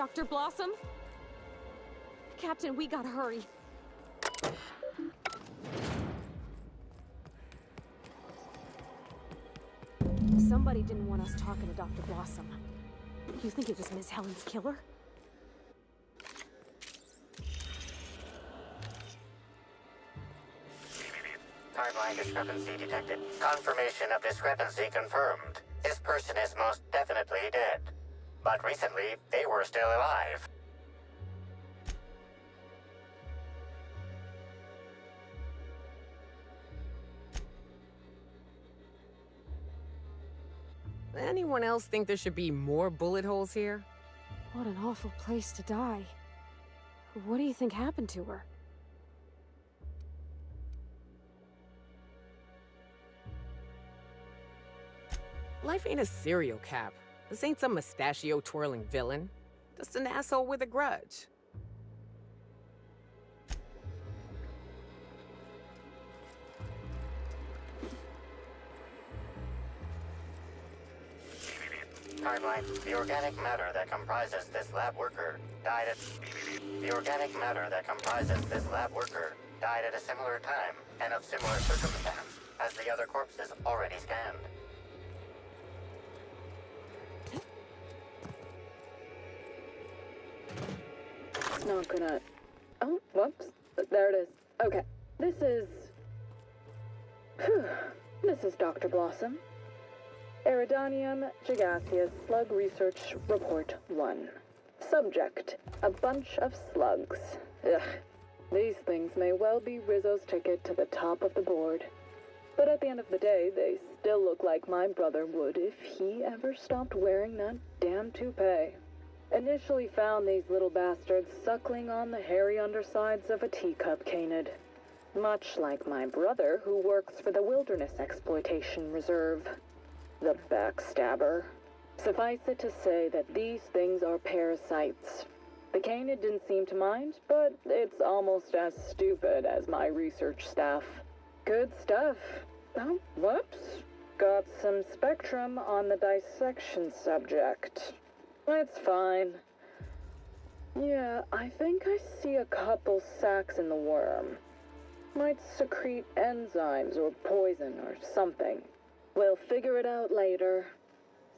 Dr. Blossom? Captain, we gotta hurry. Somebody didn't want us talking to Dr. Blossom. You think it was Miss Helen's killer? Timeline discrepancy detected. Confirmation of discrepancy confirmed. This person is most definitely dead. But recently, they were still alive. Anyone else think there should be more bullet holes here? What an awful place to die. What do you think happened to her? Life ain't a serial cap. This ain't some mustachio-twirling villain. Just an asshole with a grudge. Timeline. The organic matter that comprises this lab worker died at... The organic matter that comprises this lab worker died at a similar time and of similar circumstance as the other corpses already scanned. It's not gonna... Oh, whoops. There it is. Okay. This is... Phew. This is Dr. Blossom. Eridanium Gigaseous Slug Research Report 1. Subject: a bunch of slugs. Ugh. These things may well be Rizzo's ticket to the top of the board. But at the end of the day, they still look like my brother would if he ever stopped wearing that damn toupee. Initially found these little bastards suckling on the hairy undersides of a teacup canid. Much like my brother, who works for the Wilderness Exploitation Reserve. The backstabber. Suffice it to say that these things are parasites. The canid didn't seem to mind, but it's almost as stupid as my research staff. Good stuff. Oh, whoops. Got some spectrum on the dissection subject. It's fine. Yeah, I think I see a couple sacs in the worm. Might secrete enzymes or poison or something. We'll figure it out later.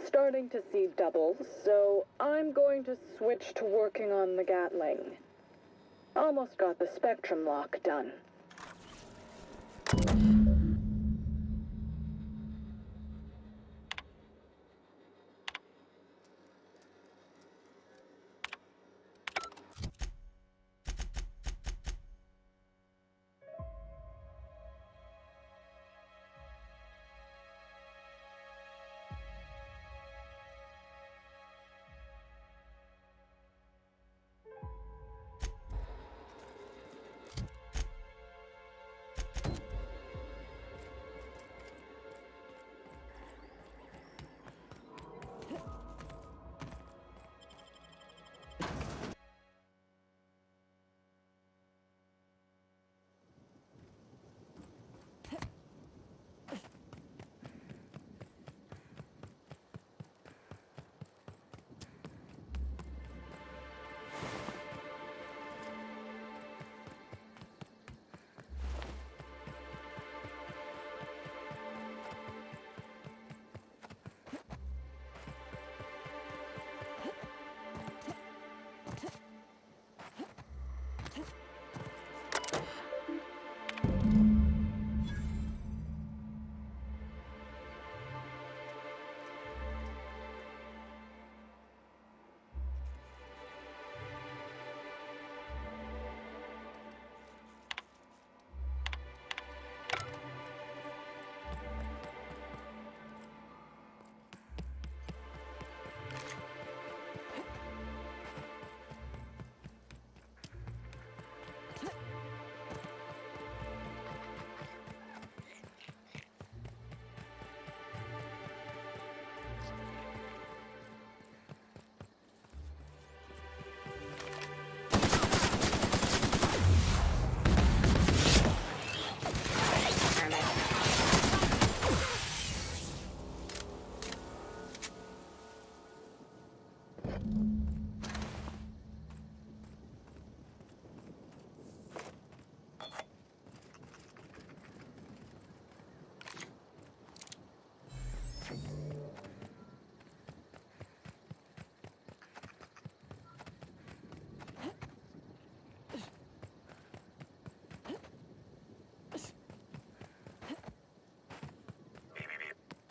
Starting to see doubles, so I'm going to switch to working on the Gatling. Almost got the spectrum lock done.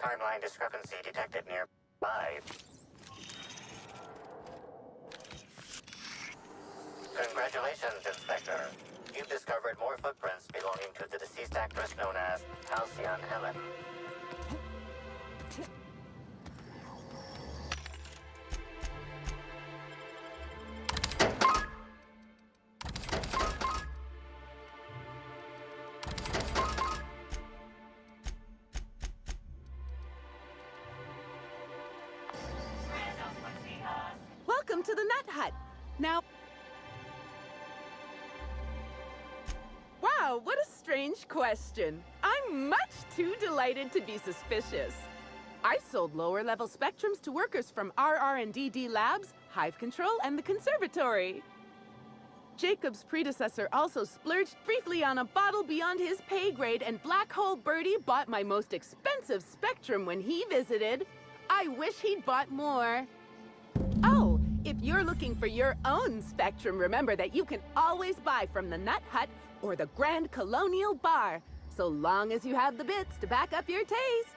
Timeline discrepancy detected nearby. Congratulations, Inspector. You've discovered more footprints belonging to the deceased actress known as Halcyon Helen. Welcome to the Nut Hut. Now... Wow, what a strange question. I'm much too delighted to be suspicious. I sold lower-level spectrums to workers from RR&DD Labs, Hive Control, and the Conservatory. Jacob's predecessor also splurged briefly on a bottle beyond his pay grade, and Black Hole Birdie bought my most expensive spectrum when he visited. I wish he'd bought more. Oh, if you're looking for your own spectrum, remember that you can always buy from the Nut Hut or the Grand Colonial Bar, so long as you have the bits to back up your taste.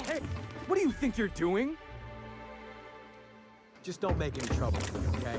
Hey, what do you think you're doing? Just don't make any trouble, okay?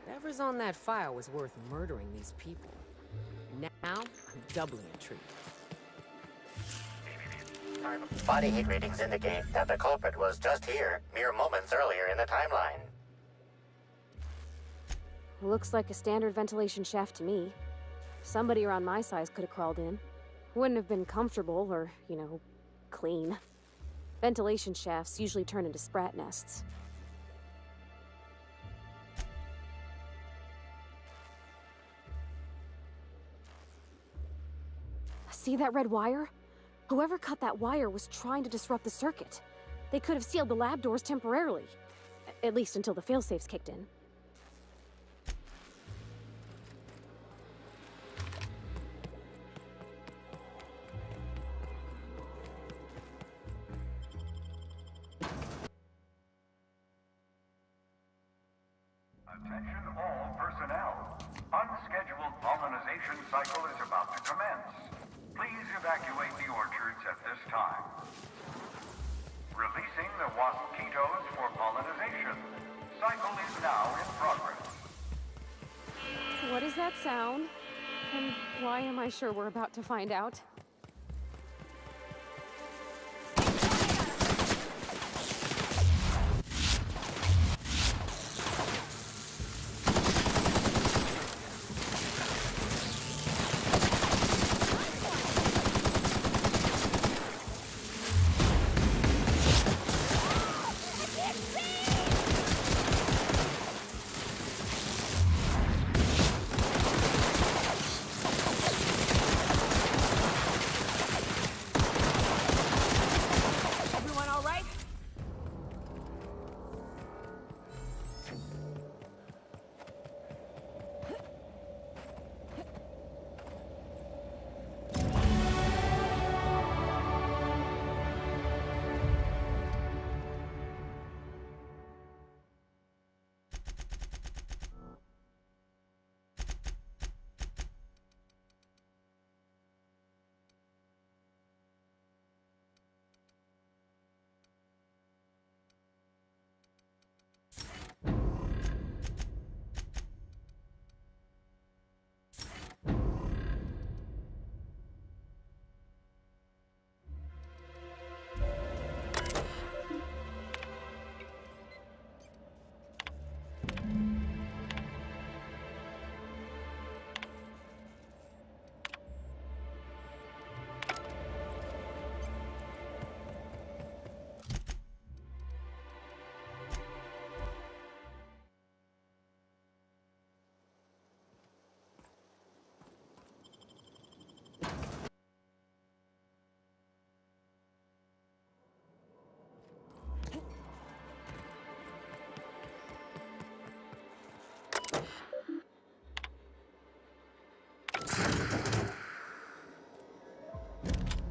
Whatever's on that file was worth murdering these people. Now, I'm doubling the treat. Body heat readings indicate that the culprit was just here, mere moments earlier in the timeline. Looks like a standard ventilation shaft to me. Somebody around my size could have crawled in. Wouldn't have been comfortable or, you know, clean. Ventilation shafts usually turn into sprat nests. See that red wire? Whoever cut that wire was trying to disrupt the circuit. They could have sealed the lab doors temporarily. At least until the failsafes kicked in. Attention all personnel. Unscheduled pollinization cycle is about to commence. Please evacuate the orchards at this time. Releasing the mosquitoes for pollinization. Cycle is now in progress. What is that sound? And why am I sure we're about to find out?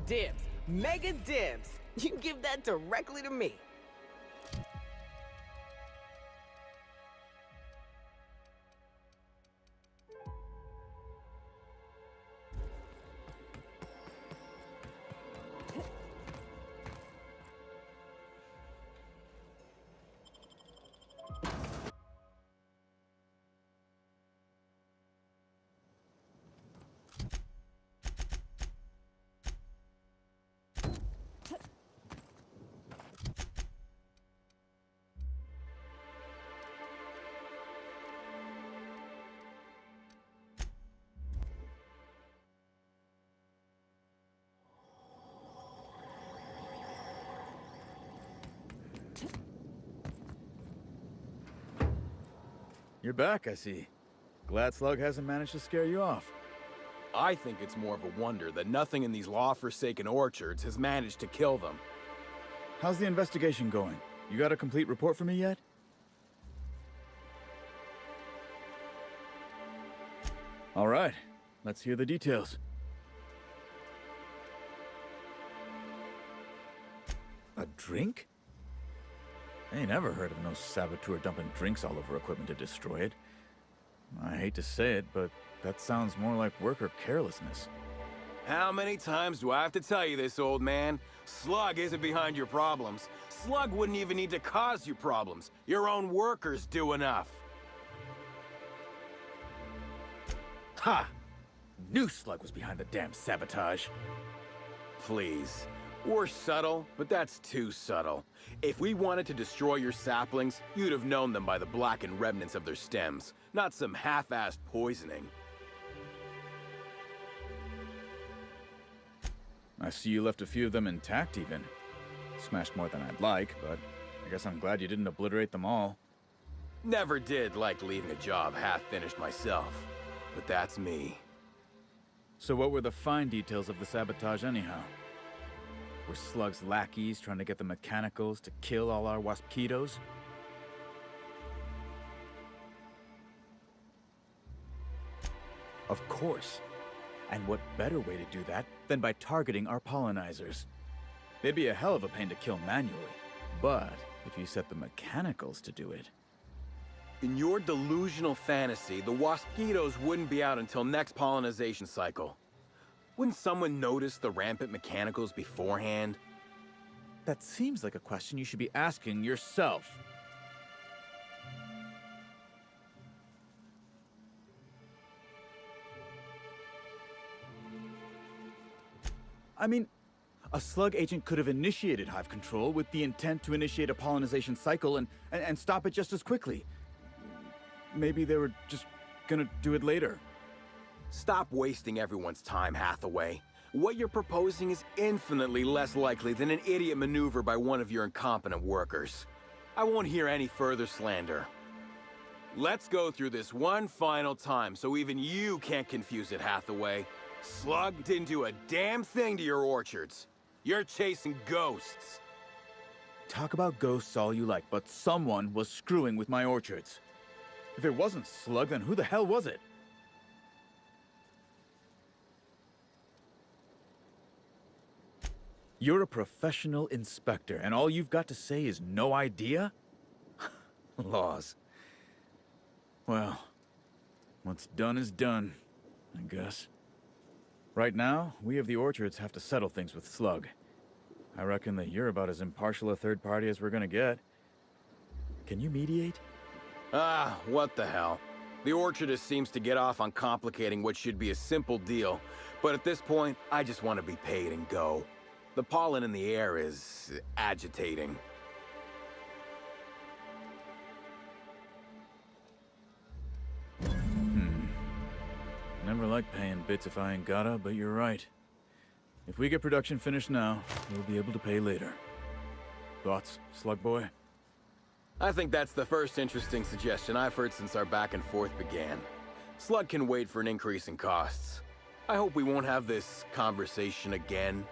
Dibs. Mega dibs. You give that directly to me. You're back, I see. Glad Slug hasn't managed to scare you off. I think it's more of a wonder that nothing in these law-forsaken orchards has managed to kill them. How's the investigation going? You got a complete report for me yet? All right, let's hear the details. A drink? I ain't ever heard of no saboteur dumping drinks all over equipment to destroy it. I hate to say it, but that sounds more like worker carelessness. How many times do I have to tell you this, old man? Slug isn't behind your problems. Slug wouldn't even need to cause you problems. Your own workers do enough. Ha! Knew Slug was behind the damn sabotage. please. We're subtle, but that's too subtle. If we wanted to destroy your saplings, you'd have known them by the blackened remnants of their stems, not some half-assed poisoning. I see you left a few of them intact even. Smashed more than I'd like, but I guess I'm glad you didn't obliterate them all. Never did like leaving a job half-finished myself, but that's me. So what were the fine details of the sabotage anyhow? Were Slug's lackeys trying to get the mechanicals to kill all our waspitos? Of course. And what better way to do that than by targeting our pollinizers? They'd be a hell of a pain to kill manually, but if you set the mechanicals to do it... In your delusional fantasy, the waspitos wouldn't be out until next pollinization cycle. Wouldn't someone notice the rampant mechanicals beforehand? That seems like a question you should be asking yourself. I mean, a slug agent could have initiated hive control with the intent to initiate a pollinization cycle and stop it just as quickly. Maybe they were just gonna do it later. Stop wasting everyone's time, Hathaway. What you're proposing is infinitely less likely than an idiot maneuver by one of your incompetent workers. I won't hear any further slander. Let's go through this one final time so even you can't confuse it, Hathaway. Slug didn't do a damn thing to your orchards. You're chasing ghosts. Talk about ghosts all you like, but someone was screwing with my orchards. If it wasn't Slug, then who the hell was it? You're a professional inspector, and all you've got to say is no idea? Laws. Well, what's done is done, I guess. Right now, we of the orchards have to settle things with Slug. I reckon that you're about as impartial a third party as we're gonna get. Can you mediate? Ah, what the hell. The orchardist seems to get off on complicating what should be a simple deal, but at this point, I just want to be paid and go. The pollen in the air is agitating. Never like paying bits if I ain't gotta, but you're right. If we get production finished now, we'll be able to pay later. Thoughts, Slug Boy? I think that's the first interesting suggestion I've heard since our back and forth began. Slug can wait for an increase in costs. I hope we won't have this conversation again.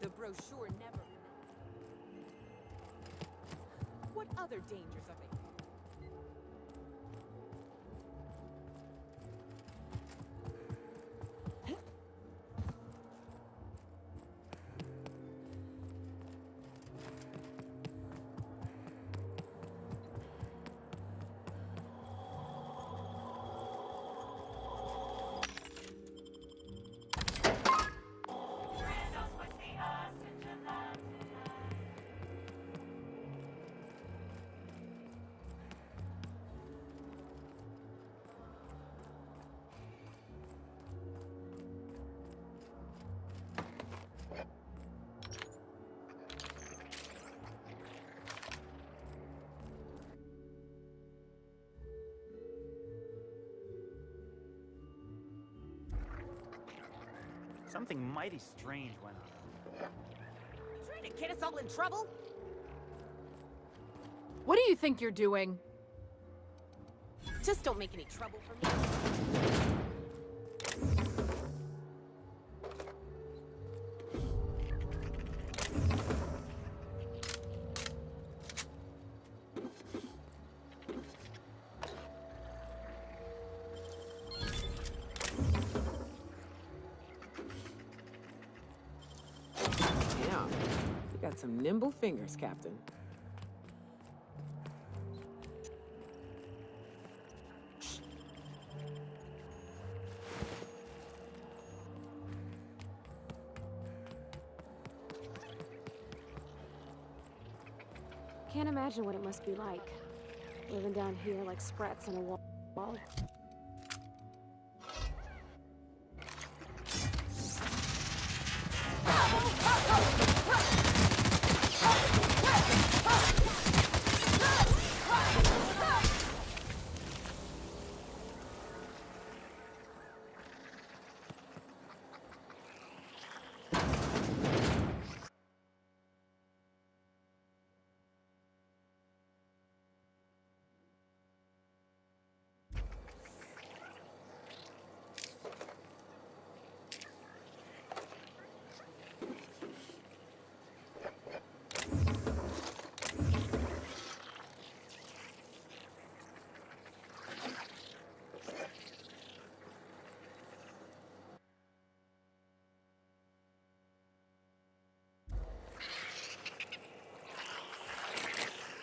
The brochure never... What other dangers are they? Something mighty strange went on. Trying to get us all in trouble? What do you think you're doing? Just don't make any trouble for me. You got some nimble fingers, Captain. Can't imagine what it must be like, living down here like sprats in a wall.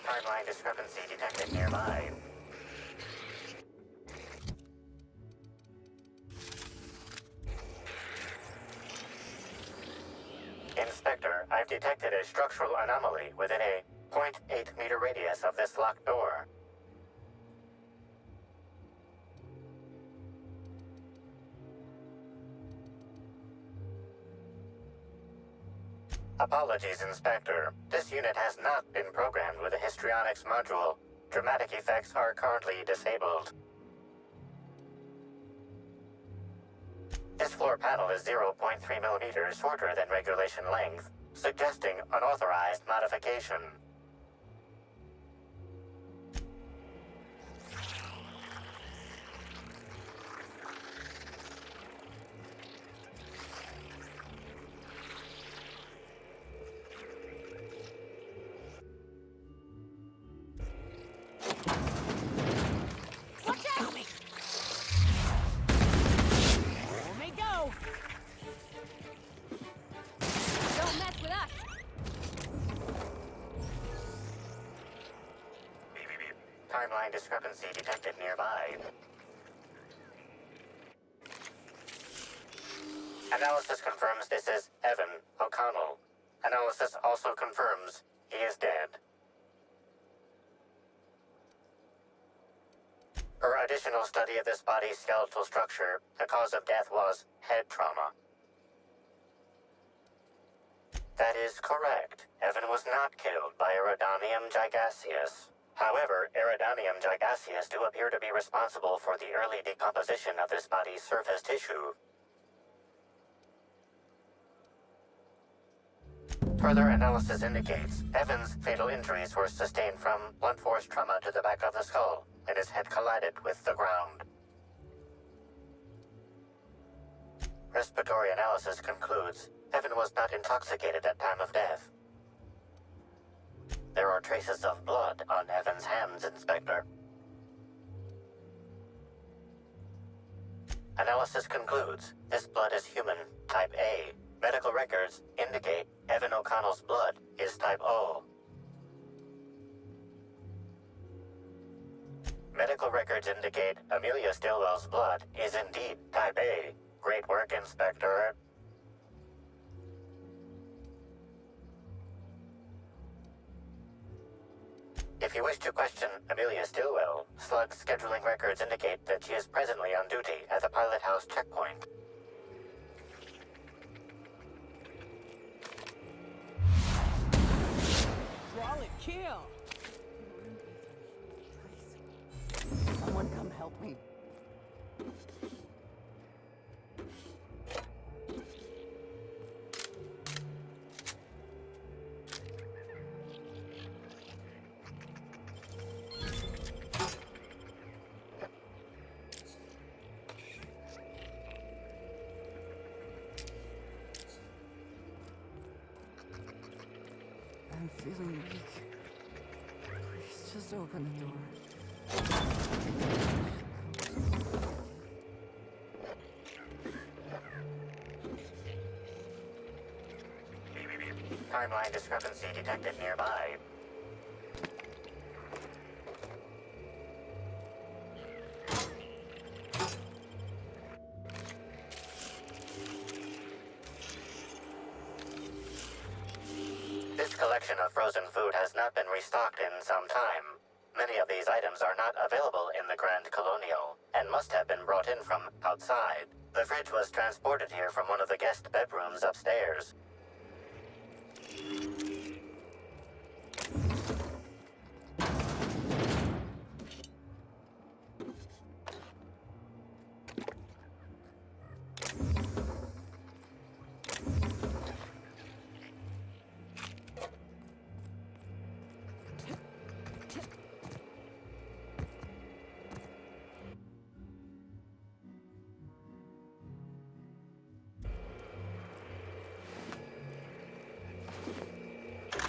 Timeline discrepancy detected nearby. Inspector, I've detected a structural anomaly within a 0.8 meter radius of this locked door. Apologies, Inspector. This unit has not been programmed with a histrionics module. Dramatic effects are currently disabled. This floor panel is 0.3 millimeters shorter than regulation length, suggesting unauthorized modification. Timeline discrepancy detected nearby. Analysis confirms this is Evan O'Connell. Analysis also confirms he is dead. Per additional study of this body's skeletal structure, the cause of death was head trauma. That is correct. Evan was not killed by Eridanium gigaseus. However, Eridanium gigaseus do appear to be responsible for the early decomposition of this body's surface tissue. Further analysis indicates Evan's fatal injuries were sustained from blunt force trauma to the back of the skull, and his head collided with the ground. Respiratory analysis concludes Evan was not intoxicated at time of death. There are traces of blood on Evan's hands, Inspector. Analysis concludes this blood is human, type A. Medical records indicate Evan O'Connell's blood is type O. Medical records indicate Amelia Stillwell's blood is indeed type A. Great work, Inspector. If you wish to question Amelia Stillwell, Slug's scheduling records indicate that she is presently on duty at the pilot house checkpoint. Crawl and kill! Please. Someone come help me. I'm feeling weak. Please just open the door. Timeline discrepancy detected nearby. This collection of frozen food has not been restocked in some time. Many of these items are not available in the Grand Colonial, and must have been brought in from outside. The fridge was transported here from one of the guest bedrooms upstairs.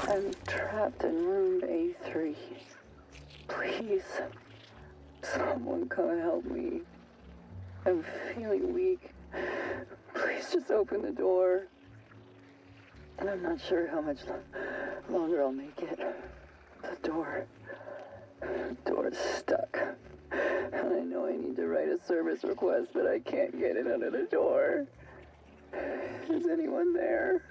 I'm trapped in room A3. Please, someone come help me. I'm feeling weak. Please just open the door. And I'm not sure how much longer I'll make it. The door's stuck. And I know I need to write a service request, but I can't get it under the door. Is anyone there?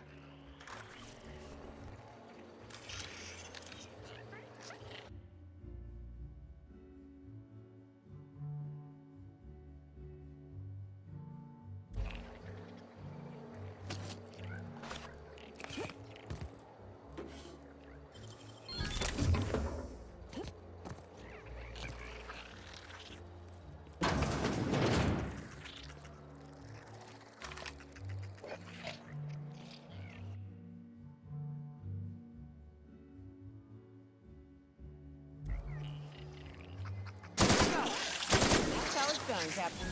Done, Captain.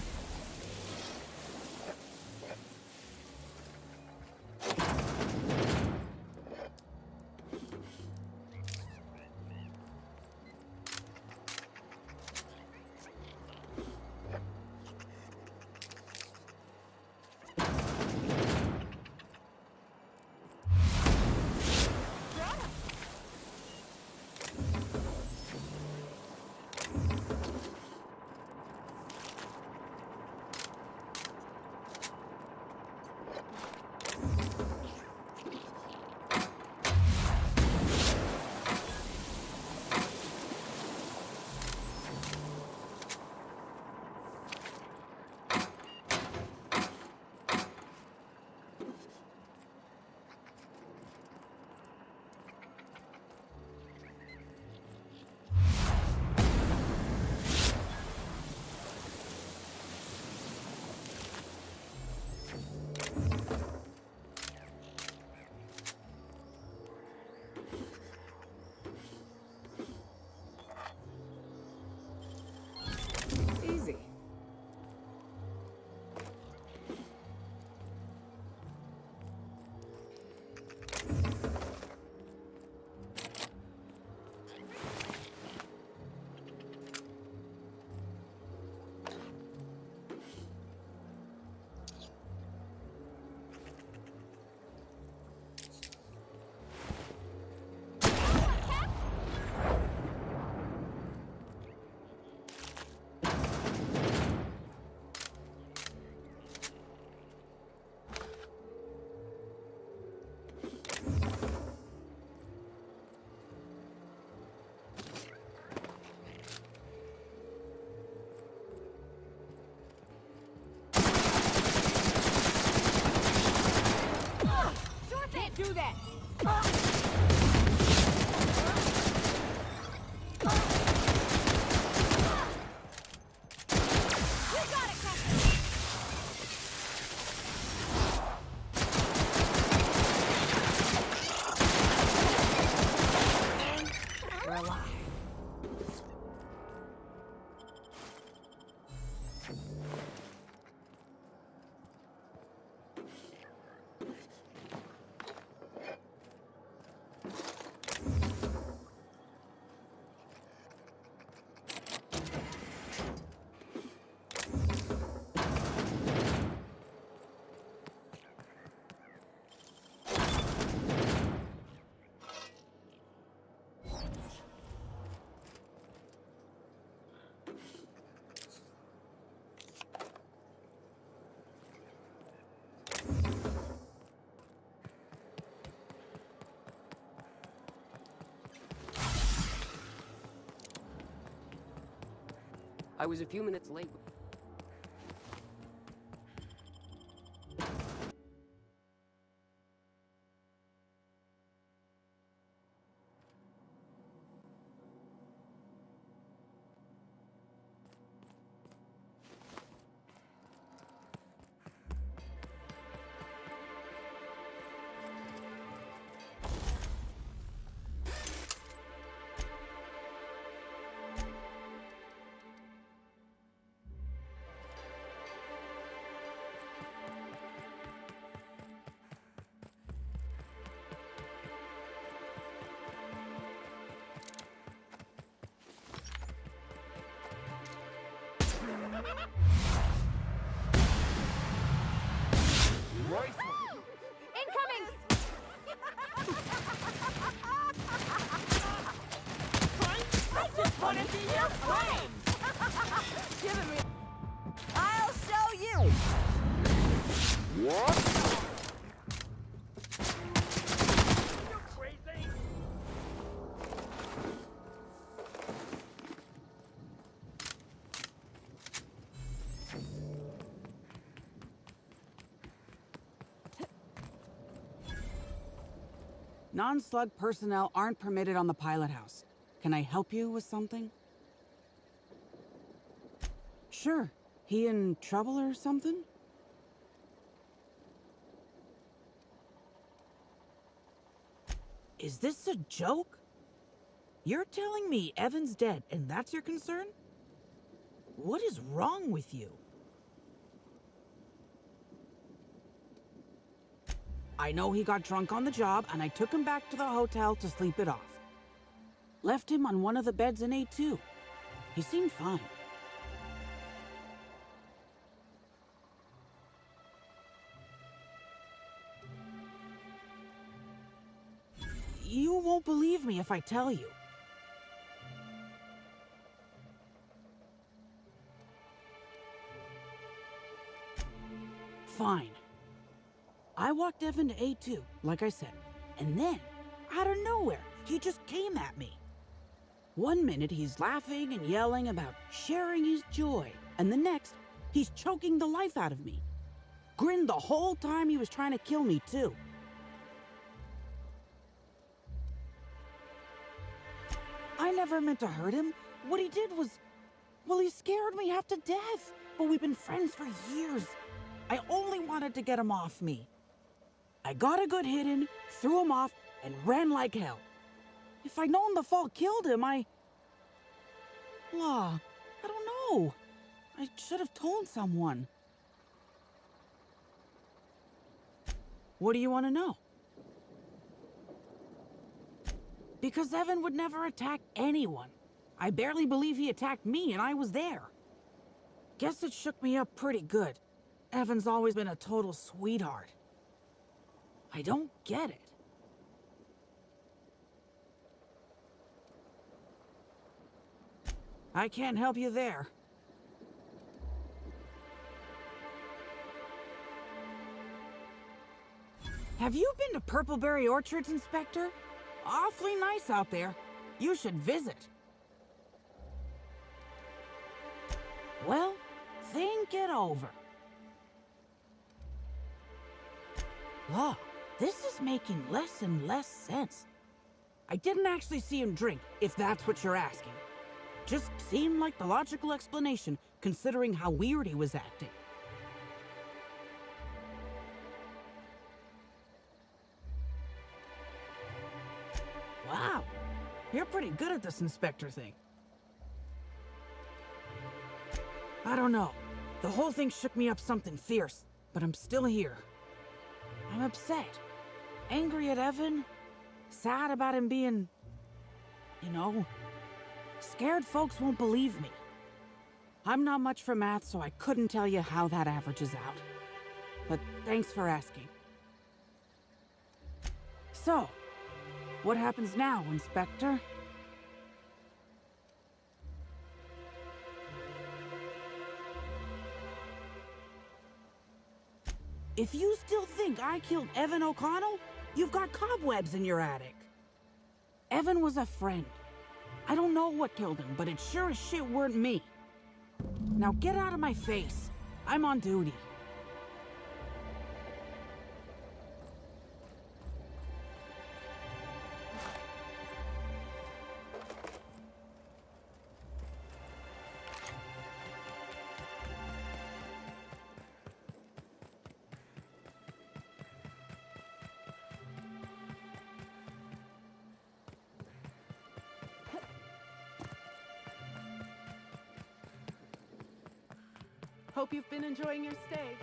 Do that! We're alive. I was a few minutes late. Incoming! Put it in your flame! Giving me. I'll show you! What? You crazy? Non-slug personnel aren't permitted on the pilot house. Can I help you with something? Sure. He in trouble or something? Is this a joke? You're telling me Evan's dead and that's your concern? What is wrong with you? I know he got drunk on the job, and I took him back to the hotel to sleep it off. Left him on one of the beds in A2. He seemed fine. You won't believe me if I tell you. Fine. I walked Evan to A2, like I said, and then, out of nowhere, he just came at me. 1 minute he's laughing and yelling about sharing his joy, and the next, he's choking the life out of me. Grinned the whole time he was trying to kill me, too. I never meant to hurt him. What he did was, well, he scared me half to death, but we've been friends for years. I only wanted to get him off me. I got a good hit in, threw him off, and ran like hell. If I'd known the fall killed him, I don't know. I should have told someone. What do you want to know? Because Evan would never attack anyone. I barely believe he attacked me, and I was there. Guess it shook me up pretty good. Evan's always been a total sweetheart. I don't get it. I can't help you there. Have you been to Purpleberry Orchards, Inspector? Awfully nice out there. You should visit. Well, think it over. Law, this is making less and less sense. I didn't actually see him drink, if that's what you're asking. Just seemed like the logical explanation, considering how weird he was acting. Wow, you're pretty good at this Inspector thing. I don't know. The whole thing shook me up something fierce, but I'm still here. I'm upset. Angry at Evan. Sad about him being, you know, scared folks won't believe me. I'm not much for math, so I couldn't tell you how that averages out. But thanks for asking. So, what happens now, Inspector? If you still think I killed Evan O'Connell, you've got cobwebs in your attic. Evan was a friend. I don't know what killed him, but it sure as shit weren't me. Now get out of my face. I'm on duty. Hope you've been enjoying your stay.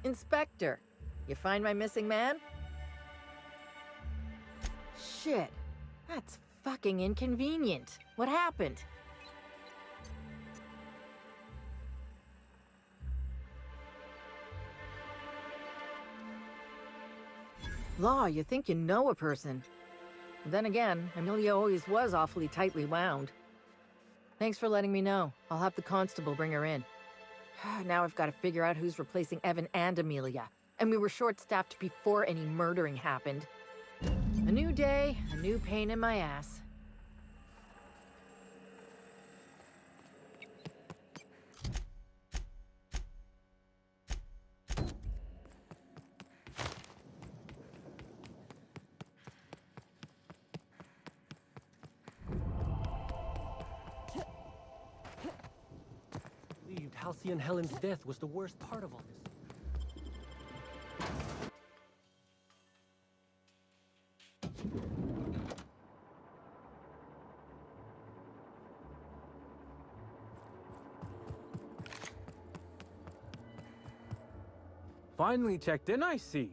Inspector, you find my missing man? Shit, that's fucking inconvenient. What happened? Law, you think you know a person. Then again, Amelia always was awfully tightly wound. Thanks for letting me know. I'll have the constable bring her in. Now I've got to figure out who's replacing Evan and Amelia. And we were short-staffed before any murdering happened. A new day, a new pain in my ass. Halcyon and Helen's death was the worst part of all this. Finally checked in, I see.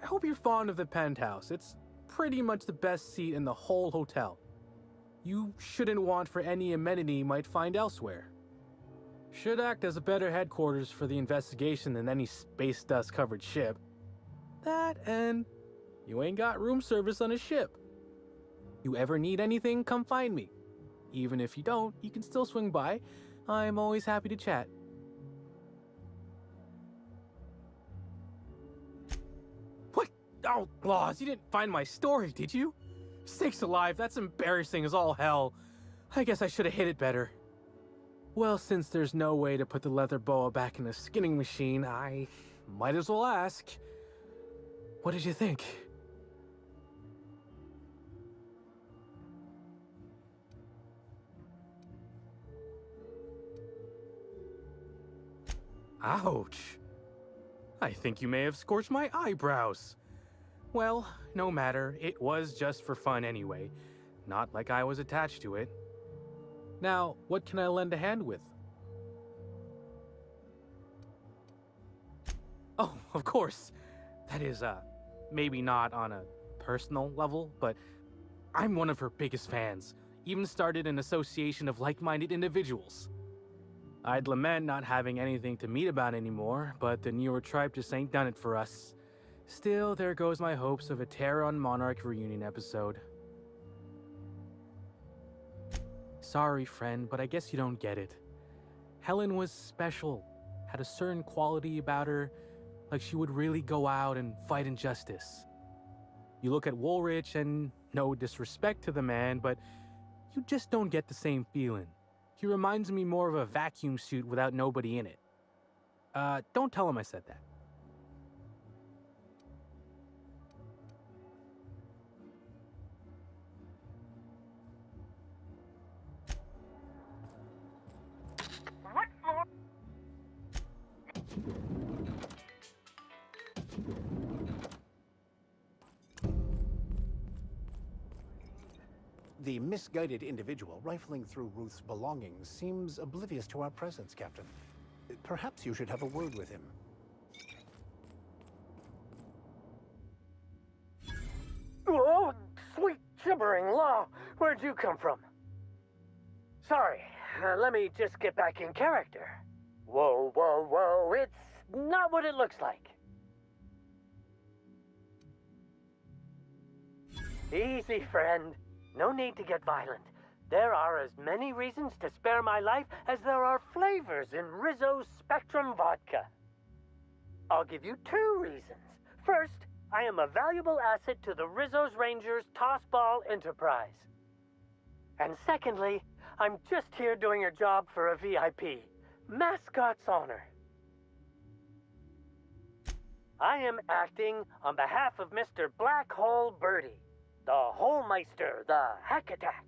I hope you're fond of the penthouse. It's pretty much the best seat in the whole hotel. You shouldn't want for any amenity you might find elsewhere. Should act as a better headquarters for the investigation than any space dust covered ship. That and you ain't got room service on a ship. You ever need anything, come find me. Even if you don't, you can still swing by. I'm always happy to chat. What? Oh, Laws, you didn't find my story, did you? Sakes alive, that's embarrassing as all hell. I guess I should have hid it better. Well, since there's no way to put the leather boa back in the skinning machine, I might as well ask. What did you think? Ouch. I think you may have scorched my eyebrows. Well, no matter. It was just for fun anyway. Not like I was attached to it. Now, what can I lend a hand with? Oh, of course. That is, maybe not on a personal level, but I'm one of her biggest fans. Even started an association of like-minded individuals. I'd lament not having anything to meet about anymore, but the newer tribe just ain't done it for us. Still, there goes my hopes of a Terran Monarch reunion episode. Sorry, friend, but I guess you don't get it. Helen was special, had a certain quality about her, like she would really go out and fight injustice. You look at Woolrich and no disrespect to the man, but you just don't get the same feeling. He reminds me more of a vacuum suit without nobody in it. Don't tell him I said that. The misguided individual rifling through Ruth's belongings seems oblivious to our presence, Captain. Perhaps you should have a word with him. Oh, sweet gibbering law! Where'd you come from? Sorry, let me just get back in character. Whoa, whoa, whoa, it's not what it looks like. Easy, friend. No need to get violent. There are as many reasons to spare my life as there are flavors in Rizzo's Spectrum vodka. I'll give you 2 reasons. First, I am a valuable asset to the Rizzo's Rangers Tossball Enterprise. And secondly, I'm just here doing a job for a VIP. Mascot's honor. I am acting on behalf of Mr. Black Hole Birdie, the Holmeister, the Hack Attack.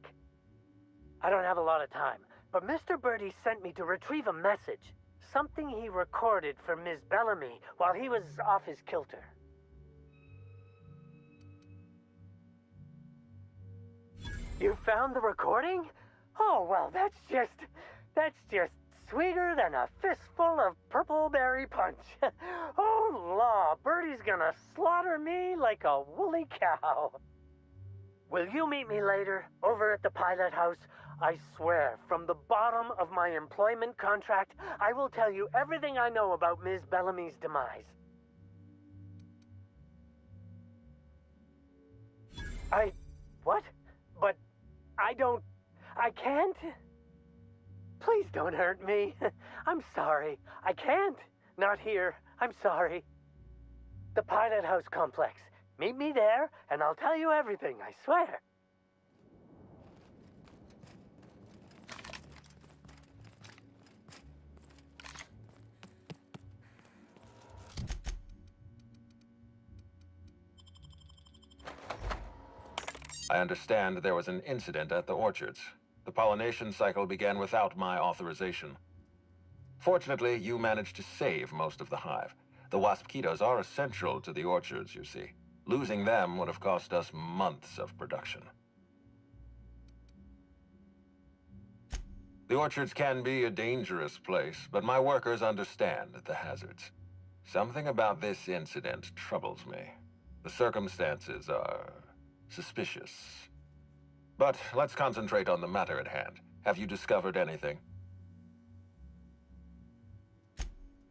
I don't have a lot of time, but Mr. Birdie sent me to retrieve a message. Something he recorded for Ms. Bellamy while he was off his kilter. You found the recording? Oh, well, that's just sweeter than a fistful of purple berry punch. Oh, law, Birdie's gonna slaughter me like a woolly cow. Will you meet me later, over at the pilot house? I swear, from the bottom of my employment contract, I will tell you everything I know about Ms. Bellamy's demise. What? But I can't? Please don't hurt me. I'm sorry. I can't. Not here. I'm sorry. The Pilot House Complex. Meet me there, and I'll tell you everything, I swear. I understand there was an incident at the orchards. The pollination cycle began without my authorization. Fortunately, you managed to save most of the hive. The wasp-ketos are essential to the orchards, you see. Losing them would have cost us months of production. The orchards can be a dangerous place, but my workers understand the hazards. Something about this incident troubles me. The circumstances are suspicious. But let's concentrate on the matter at hand. Have you discovered anything?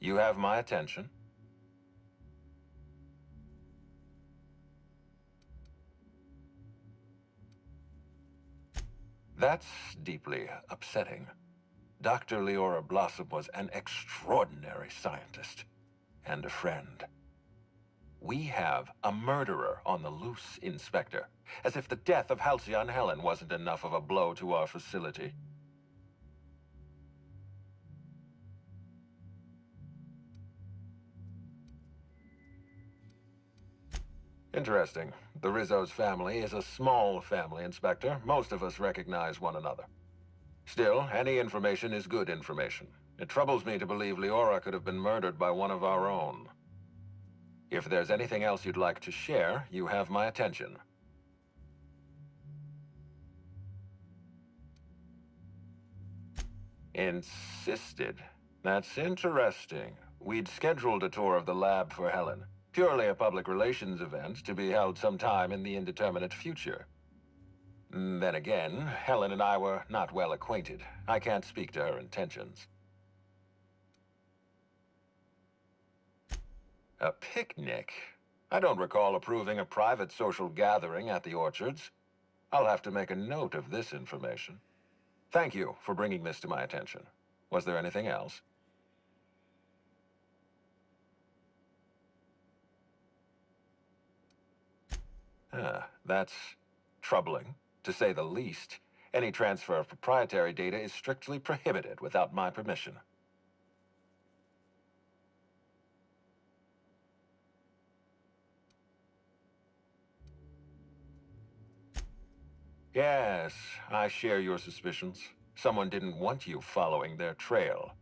You have my attention. That's deeply upsetting. Dr. Leora Blossom was an extraordinary scientist and a friend. We have a murderer on the loose, Inspector. As if the death of Halcyon Helen wasn't enough of a blow to our facility. Interesting. The Rizzo's family is a small family, Inspector. Most of us recognize one another. Still, any information is good information. It troubles me to believe Leora could have been murdered by one of our own. If there's anything else you'd like to share, you have my attention. Insisted. That's interesting. We'd scheduled a tour of the lab for Helen. Purely a public relations event to be held sometime in the indeterminate future. Then again, Helen and I were not well acquainted. I can't speak to her intentions. A picnic? I don't recall approving a private social gathering at the orchards. I'll have to make a note of this information. Thank you for bringing this to my attention. Was there anything else? That's troubling, to say the least. Any transfer of proprietary data is strictly prohibited without my permission. Yes, I share your suspicions. Someone didn't want you following their trail.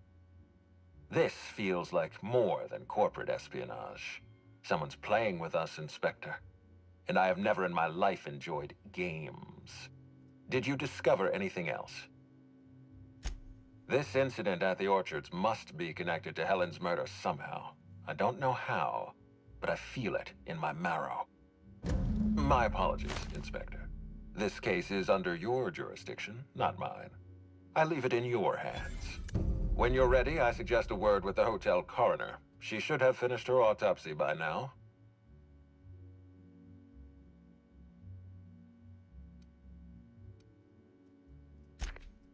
This feels like more than corporate espionage. Someone's playing with us, Inspector. And I have never in my life enjoyed games. Did you discover anything else? This incident at the orchards must be connected to Helen's murder somehow. I don't know how, but I feel it in my marrow. My apologies, Inspector. This case is under your jurisdiction, not mine. I leave it in your hands. When you're ready, I suggest a word with the hotel coroner. She should have finished her autopsy by now.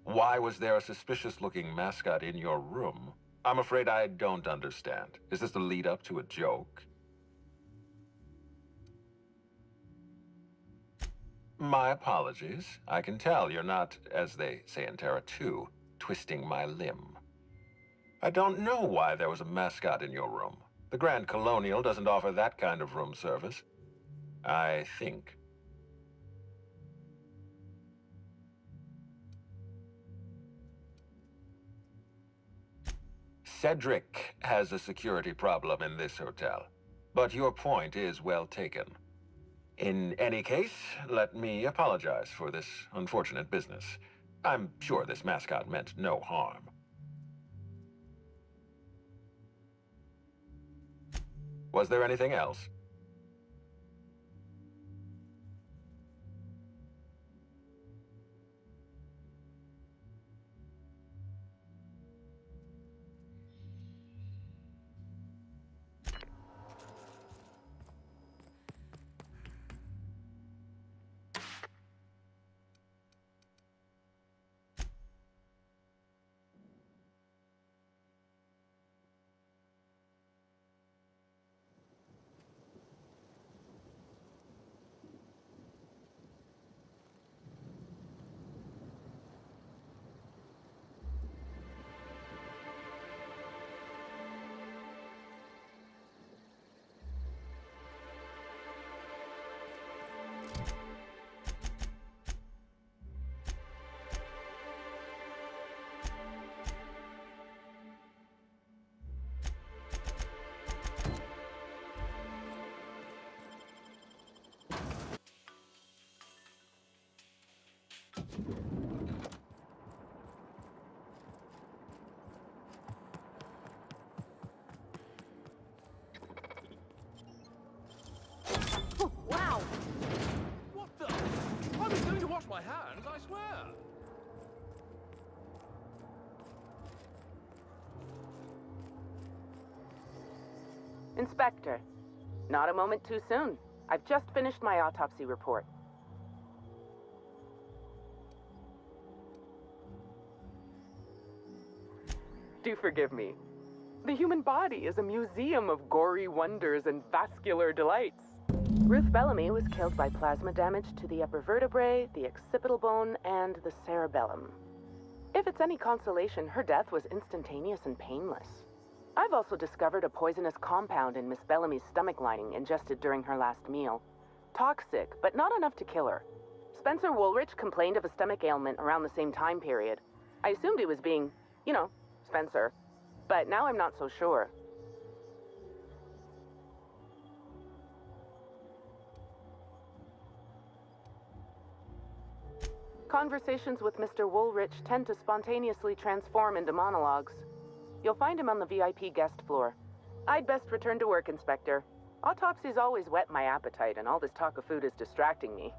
Why was there a suspicious-looking mascot in your room? I'm afraid I don't understand. Is this the lead-up to a joke? My apologies. I can tell you're not, as they say in Terra 2, twisting my limb. I don't know why there was a mascot in your room. The Grand Colonial doesn't offer that kind of room service. I think. Cedric has a security problem in this hotel, but your point is well taken. In any case, let me apologize for this unfortunate business. I'm sure this mascot meant no harm. Was there anything else? Wow! What the? I was going to wash my hands, I swear! Inspector, not a moment too soon. I've just finished my autopsy report. Do forgive me. The human body is a museum of gory wonders and vascular delights. Ruth Bellamy was killed by plasma damage to the upper vertebrae, the occipital bone, and the cerebellum. If it's any consolation, her death was instantaneous and painless. I've also discovered a poisonous compound in Miss Bellamy's stomach lining ingested during her last meal. Toxic, but not enough to kill her. Spencer Woolrich complained of a stomach ailment around the same time period. I assumed he was being, you know, Spencer. But now I'm not so sure. Conversations with Mr. Woolrich tend to spontaneously transform into monologues. You'll find him on the VIP guest floor. I'd best return to work, Inspector. Autopsies always whet my appetite, and all this talk of food is distracting me.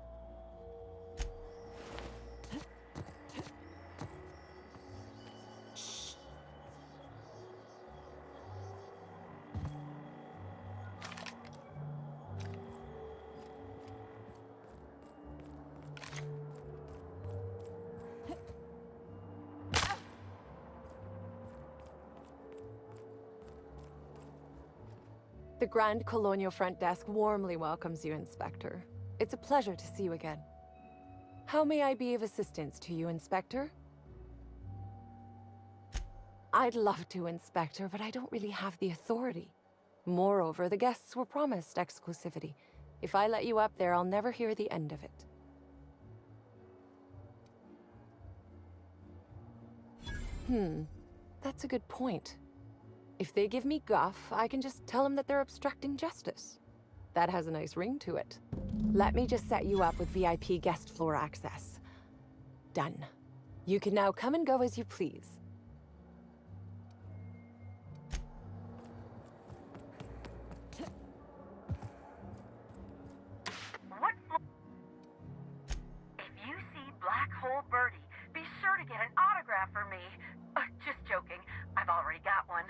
The Grand Colonial Front Desk warmly welcomes you, Inspector. It's a pleasure to see you again. How may I be of assistance to you, Inspector? I'd love to, Inspector, but I don't really have the authority. Moreover, the guests were promised exclusivity. If I let you up there, I'll never hear the end of it. That's a good point. If they give me guff, I can just tell them that they're obstructing justice. That has a nice ring to it. Let me just set you up with VIP guest floor access. Done. You can now come and go as you please. If you see Black Hole Birdie, be sure to get an autograph for me. Just joking. I've already got one.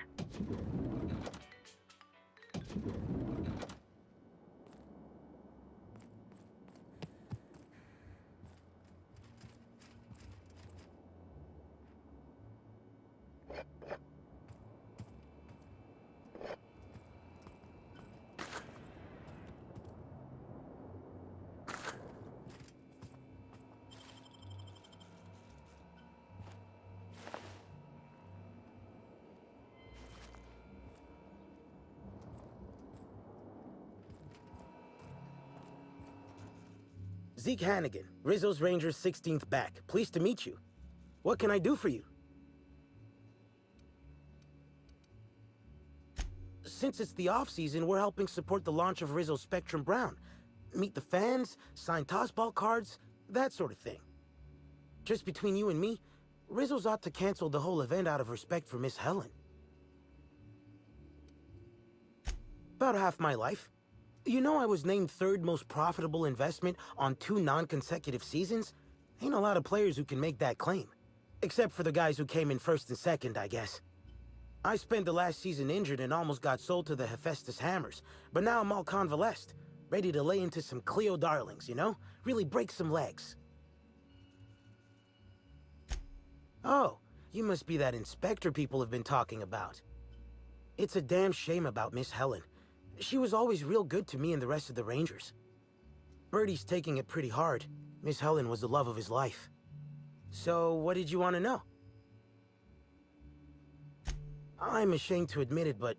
Zeke Hannigan, Rizzo's Rangers 16th back. Pleased to meet you. What can I do for you? Since it's the off-season, we're helping support the launch of Rizzo's Spectrum Brown. Meet the fans, sign tossball cards, that sort of thing. Just between you and me, Rizzo's ought to cancel the whole event out of respect for Miss Helen. About half my life. You know I was named 3rd most profitable investment on 2 non-consecutive seasons? Ain't a lot of players who can make that claim. Except for the guys who came in 1st and 2nd, I guess. I spent the last season injured and almost got sold to the Hephaestus Hammers, but now I'm all convalesced, ready to lay into some Cleo darlings, you know? Really break some legs. Oh, you must be that inspector people have been talking about. It's a damn shame about Miss Helen. She was always real good to me and the rest of the Rangers. Birdie's taking it pretty hard. Miss Helen was the love of his life. So, what did you want to know? I'm ashamed to admit it, but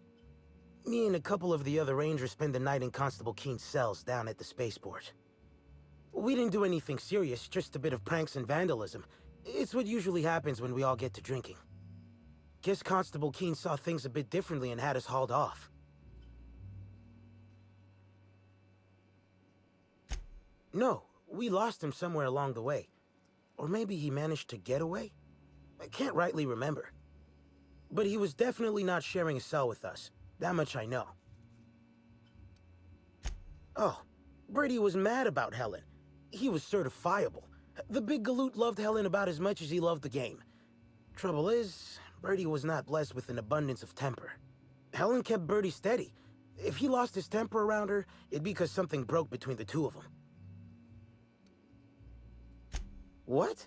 me and a couple of the other Rangers spent the night in Constable Keen's cells down at the spaceport. We didn't do anything serious, just a bit of pranks and vandalism. It's what usually happens when we all get to drinking. Guess Constable Keen saw things a bit differently and had us hauled off. No, we lost him somewhere along the way. Or maybe he managed to get away? I can't rightly remember. But he was definitely not sharing a cell with us. That much I know. Oh, Brady was mad about Helen. He was certifiable. The big galoot loved Helen about as much as he loved the game. Trouble is, Brady was not blessed with an abundance of temper. Helen kept Birdie steady. If he lost his temper around her, it'd be because something broke between the two of them. What?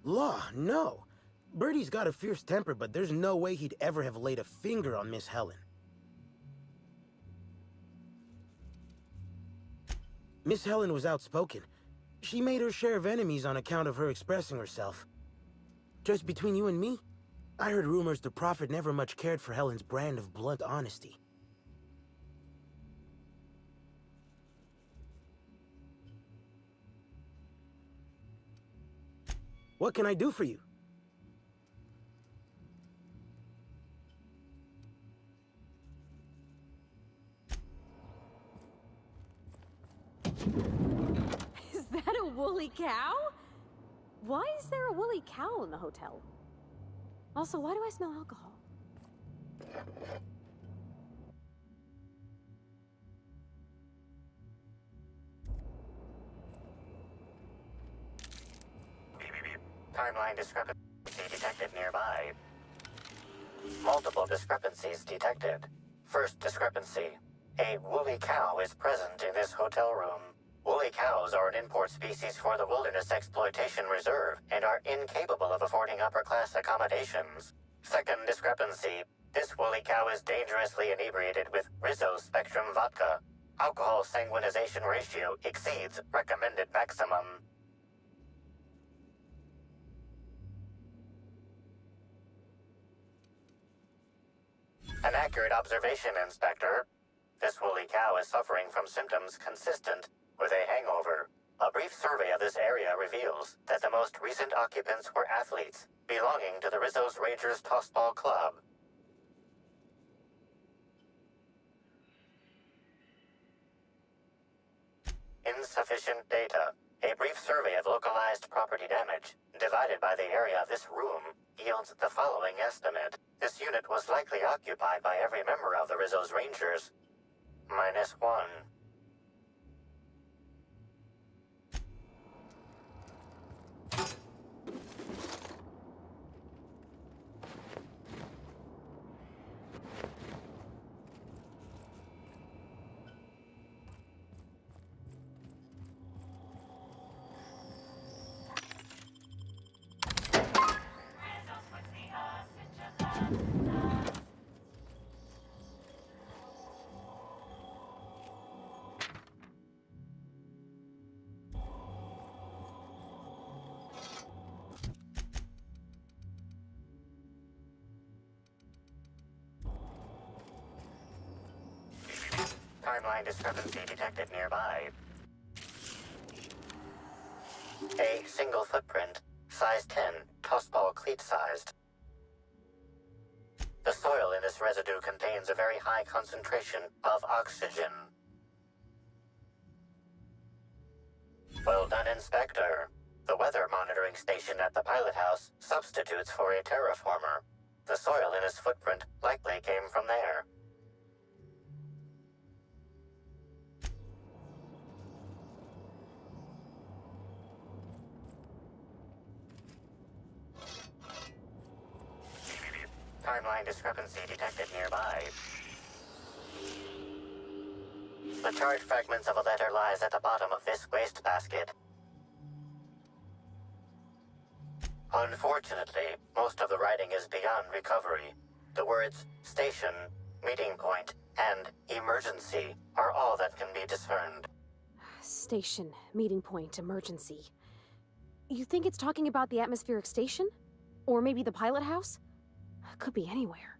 Law, no. Birdie's got a fierce temper, but there's no way he'd ever have laid a finger on Miss Helen. Miss Helen was outspoken. She made her share of enemies on account of her expressing herself. Just between you and me, I heard rumors the Prophet never much cared for Helen's brand of blunt honesty. What can I do for you? Is that a woolly cow? Why is there a woolly cow in the hotel? Also, why do I smell alcohol? Timeline discrepancy detected nearby. Multiple discrepancies detected. First discrepancy. A woolly cow is present in this hotel room. Woolly cows are an import species for the Wilderness Exploitation Reserve and are incapable of affording upper-class accommodations. Second discrepancy. This woolly cow is dangerously inebriated with Rizzo Spectrum vodka. Alcohol sanguinization ratio exceeds recommended maximum. An accurate observation, Inspector. This woolly cow is suffering from symptoms consistent with a hangover. A brief survey of this area reveals that the most recent occupants were athletes belonging to the Rizzo's Rangers Tossball Club. Insufficient data. A brief survey of localized property damage, divided by the area of this room, yields the following estimate. This unit was likely occupied by every member of the Rizzo's Rangers. -1. Timeline discrepancy detected nearby. A single footprint, size 10, tossball cleat-sized. The soil in this residue contains a very high concentration of oxygen. Well done, Inspector. The weather monitoring station at the pilot house substitutes for a terraformer. The soil in his footprint likely came from there. Timeline discrepancy detected nearby. The charred fragments of a letter lies at the bottom of this wastebasket. Unfortunately, most of the writing is beyond recovery. The words station, meeting point, and emergency are all that can be discerned. Station, meeting point, emergency. You think it's talking about the atmospheric station? Or maybe the pilot house? Could be anywhere.